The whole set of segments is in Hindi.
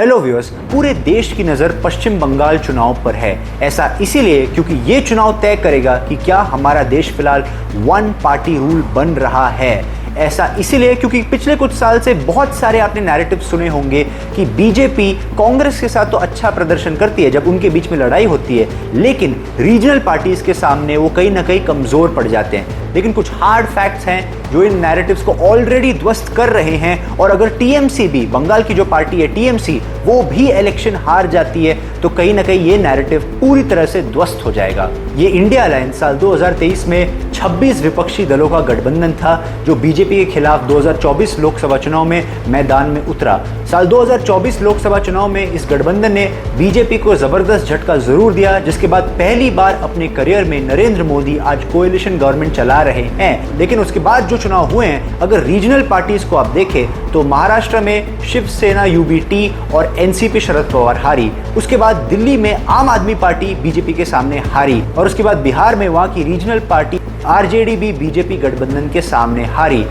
हेलो व्यूअर्स, पूरे देश की नज़र पश्चिम बंगाल चुनाव पर है। ऐसा इसीलिए क्योंकि ये चुनाव तय करेगा कि क्या हमारा देश फिलहाल वन पार्टी रूल बन रहा है। ऐसा इसीलिए क्योंकि पिछले कुछ साल से बहुत सारे आपने नैरेटिव सुने होंगे कि बीजेपी कांग्रेस के साथ तो अच्छा प्रदर्शन करती है जब उनके बीच में लड़ाई होती है, लेकिन रीजनल पार्टीज के सामने वो कहीं ना कहीं कमजोर पड़ जाते हैं। लेकिन कुछ हार्ड फैक्ट्स हैं जो इन नैरेटिव्स को ऑलरेडी ध्वस्त कर रहे हैं, और अगर टीएमसी भी, बंगाल की जो पार्टी है टीएमसी, वो भी इलेक्शन हार जाती है तो कहीं ना कहीं ये नैरेटिव पूरी तरह से ध्वस्त हो जाएगा। ये इंडिया अलायंस साल 2023 में 26 विपक्षी दलों का गठबंधन था जो बीजेपी के खिलाफ 2024 लोकसभा चुनाव में मैदान में उतरा। साल 2024 लोकसभा चुनाव में इस गठबंधन ने बीजेपी को जबरदस्त झटका जरूर दिया, जिसके बाद पहली बार अपने करियर में नरेंद्र मोदी आज कोएलिशन गवर्नमेंट चला रहे हैं। लेकिन उसके बाद जो चुनाव हुए हैं, अगर रीजनल पार्टीज को आप देखें तो महाराष्ट्र में शिवसेना यूबीटी और एनसीपी शरद पवार हारी। उसके बाद दिल्ली में आम आदमी पार्टी बीजेपी के सामने हारी, और उसके बाद बिहार में वहां की रीजनल पार्टी आरजेडी भी बीजेपी गठबंधन के सामने हारी।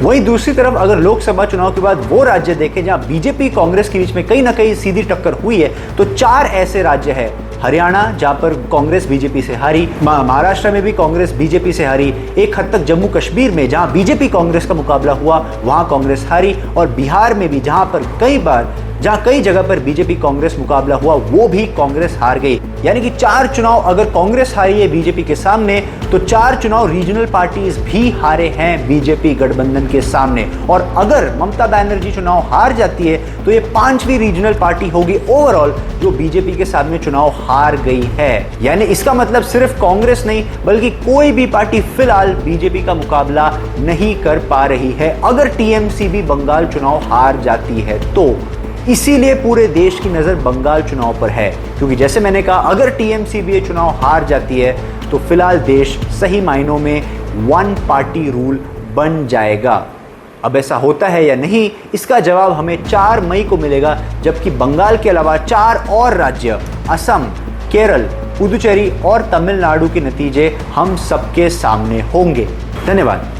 वहीं दूसरी तरफ अगर लोकसभा चुनाव के बाद वो राज्य देखें जहां बीजेपी कांग्रेस के बीच में कहीं ना कहीं सीधी टक्कर हुई है, तो 4 ऐसे राज्य हैं। हरियाणा जहां पर कांग्रेस बीजेपी से हारी, महाराष्ट्र में भी कांग्रेस बीजेपी से हारी, एक हद तक जम्मू कश्मीर में जहां बीजेपी कांग्रेस का मुकाबला हुआ वहां कांग्रेस हारी, और बिहार में भी जहां कई जगह पर बीजेपी कांग्रेस मुकाबला हुआ वो भी कांग्रेस हार गई। यानी कि 4 चुनाव अगर कांग्रेस हारी है बीजेपी के सामने, तो 4 चुनाव रीजनल पार्टीज भी हारे हैं बीजेपी गठबंधन के सामने। और अगर ममता बनर्जी चुनाव हार जाती है तो ये 5वीं रीजनल पार्टी होगी ओवरऑल जो बीजेपी के सामने चुनाव हार गई है। यानी इसका मतलब सिर्फ कांग्रेस नहीं बल्कि कोई भी पार्टी फिलहाल बीजेपी का मुकाबला नहीं कर पा रही है अगर टीएमसी भी बंगाल चुनाव हार जाती है तो। इसीलिए पूरे देश की नजर बंगाल चुनाव पर है, क्योंकि जैसे मैंने कहा अगर टीएमसी भी ये चुनाव हार जाती है तो फिलहाल देश सही मायनों में वन पार्टी रूल बन जाएगा। अब ऐसा होता है या नहीं, इसका जवाब हमें 4 मई को मिलेगा, जबकि बंगाल के अलावा 4 और राज्य असम, केरल, पुदुचेरी और तमिलनाडु के नतीजे हम सबके सामने होंगे। धन्यवाद।